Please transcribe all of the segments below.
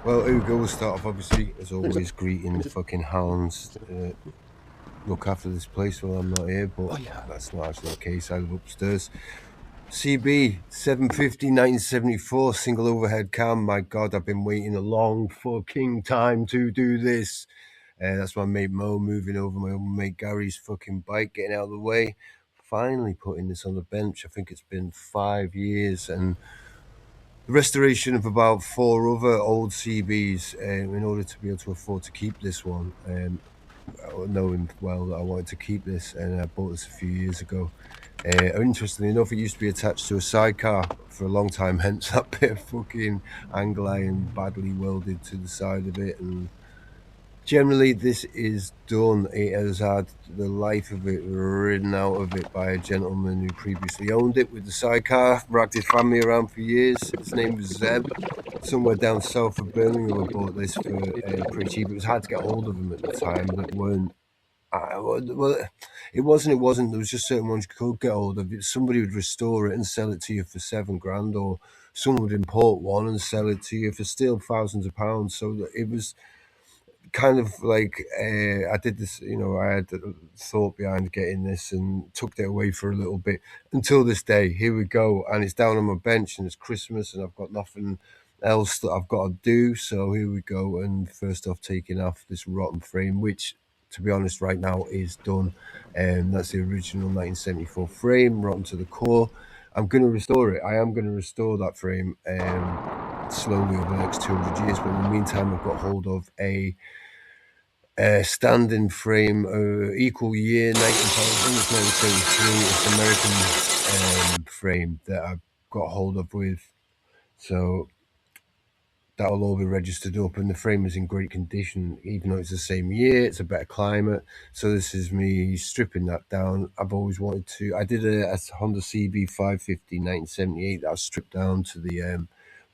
Well, here we go. We'll start off, obviously, as always, greeting the fucking hounds. Look after this place while I'm not here, but that's not actually the case. I live upstairs. CB750 1974 single overhead cam. My God, I've been waiting a long fucking time to do this. That's my mate Mo moving over my old mate Gary's fucking bike, getting out of the way. Finally putting this on the bench. I think it's been 5 years, and the restoration of about 4 other old CBs in order to be able to afford to keep this one. Knowing well that I wanted to keep this, and I bought this a few years ago. Interestingly enough, it used to be attached to a sidecar for a long time, hence that bit of fucking angle iron badly welded to the side of it. And generally, this is done. It has had the life of it ridden out of it by a gentleman who previously owned it with the sidecar, ragged his family around for years. His name was Zeb. Somewhere down south of Birmingham, I bought this for pretty cheap. It was hard to get hold of them at the time that weren't. Well, it wasn't. There was just certain ones you could get hold of. Somebody would restore it and sell it to you for $7,000, or someone would import one and sell it to you for still thousands of pounds. So that it was kind of like I did this, I had a thought behind getting this and tucked it away for a little bit until this day. Here we go, and it's down on my bench, and it's Christmas, and I've got nothing else that I've got to do. So here we go, and first off, taking off this rotten frame, which, to be honest, right now is done. That's the original 1974 frame, rotten to the core. I'm going to restore it. I am going to restore that frame slowly over the next 200 years. But in the meantime, I've got hold of a standing frame, equal year, 1973. It's American frame that I've got hold of with. So that'll all be registered up, and the frame is in great condition, even though it's the same year. It's a better climate. So this is me stripping that down. I've always wanted to. I did a Honda CB550 1978 that I stripped down to the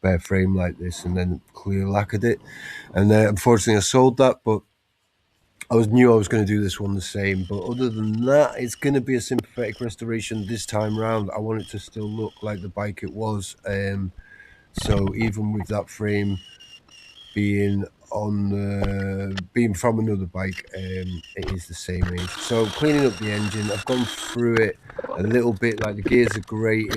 bare frame like this, and then clear lacquered it. And unfortunately, I sold that, but I knew I was going to do this one the same. But other than that, it's going to be a sympathetic restoration this time round. I want it to still look like the bike it was. So even with that frame being being from another bike, it is the same age. So cleaning up the engine, I've gone through it a little bit. Like, the gears are great.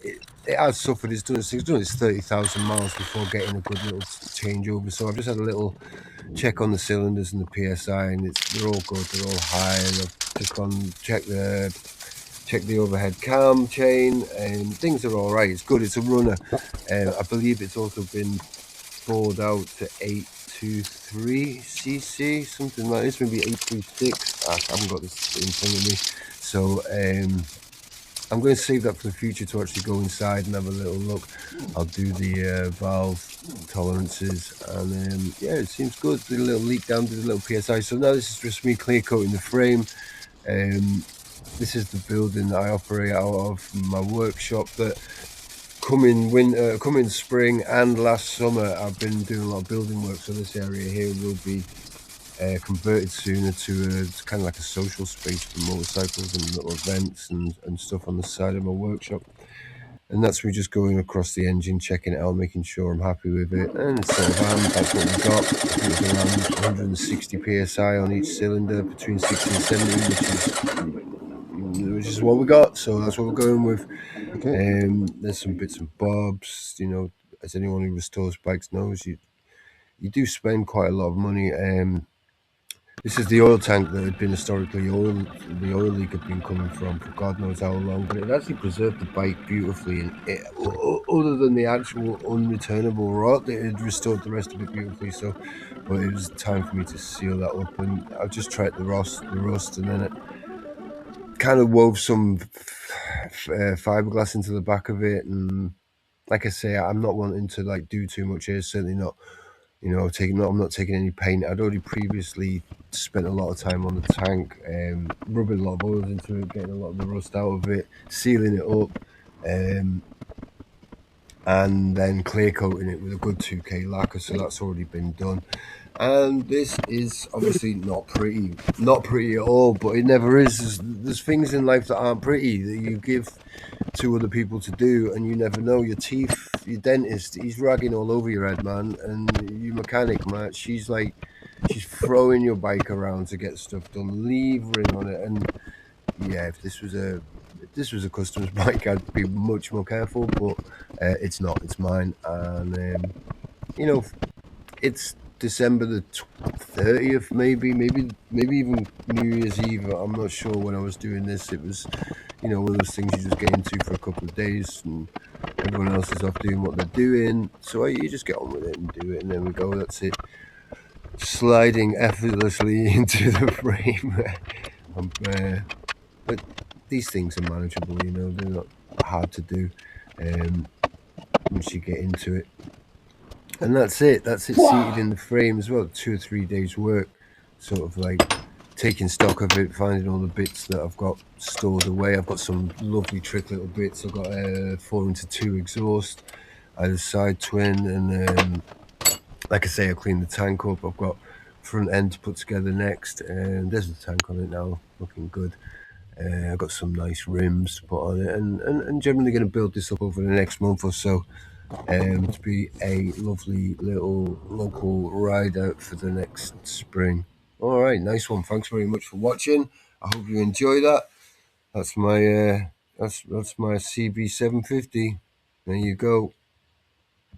It has suffered. It's done its 30,000 miles before getting a good little changeover. So I've just had a little check on the cylinders and the PSI, and they're all good. They're all high, and I've just gone check the overhead cam chain, and things are all right. It's good. It's a runner. I believe it's also been bored out to 823 cc, something like this, maybe 836. I haven't got this in front of me, so I'm going to save that for the future to actually go inside and have a little look. I'll do the valve tolerances, and yeah, it seems good. Did a little leak down, did a little PSI. So now this is just me clear coating the frame. This is the building that I operate out of, my workshop. That coming spring and last summer, I've been doing a lot of building work. So this area here will be converted sooner to kind of like a social space for motorcycles and little events and stuff on the side of my workshop. And that's me just going across the engine, checking it out, making sure I'm happy with it. And it's sort of that's what we got. I think it's around 160 psi on each cylinder, between 60 and 70, which is what we got. So that's what we're going with. Okay. There's some bits and bobs. As anyone who restores bikes knows, you do spend quite a lot of money. This is the oil tank that had been historically the oil leak had been coming from for God knows how long, but it actually preserved the bike beautifully. And other than the actual unreturnable rot, it had restored the rest of it beautifully. So, but it was time for me to seal that up, and I just tried the rust, and then it kind of wove some fiberglass into the back of it. And like I say, I'm not wanting to do too much here. Certainly not. I'm not taking any paint. I'd already previously spent a lot of time on the tank, rubbing a lot of oils into it, getting a lot of the rust out of it, sealing it up, and then clear coating it with a good 2K lacquer. So that's already been done. And this is obviously not pretty at all, but it never is. There's things in life that aren't pretty that you give to other people to do, and you never know. Your teeth your dentist, he's ragging all over your head, man, and your mechanic, man, she's throwing your bike around to get stuff done, levering on it, and yeah, if this was a customer's bike, I'd be much more careful, but it's not. It's mine, and you know, it's December the 30th, maybe even New Year's Eve. I'm not sure when I was doing this. It was, one of those things you just get into for a couple of days, and everyone else is off doing what they're doing. So you just get on with it and do it, and then we go. That's it. Sliding effortlessly into the frame. But these things are manageable, they're not hard to do once you get into it. And that's it seated in the frame as well. 2 or 3 days work, sort of like taking stock of it, finding all the bits that I've got stored away. I've got some lovely trick little bits. I've got a 4x2 exhaust. I had a side twin, and like I say, I cleaned the tank up. I've got front end to put together next, and there's the tank on it now, looking good. I've got some nice rims to put on it, and generally going to build this up over the next month or so to be a lovely little local ride out for the next spring. All right, nice one. Thanks very much for watching. I hope you enjoy that. That's my CB750. There you go.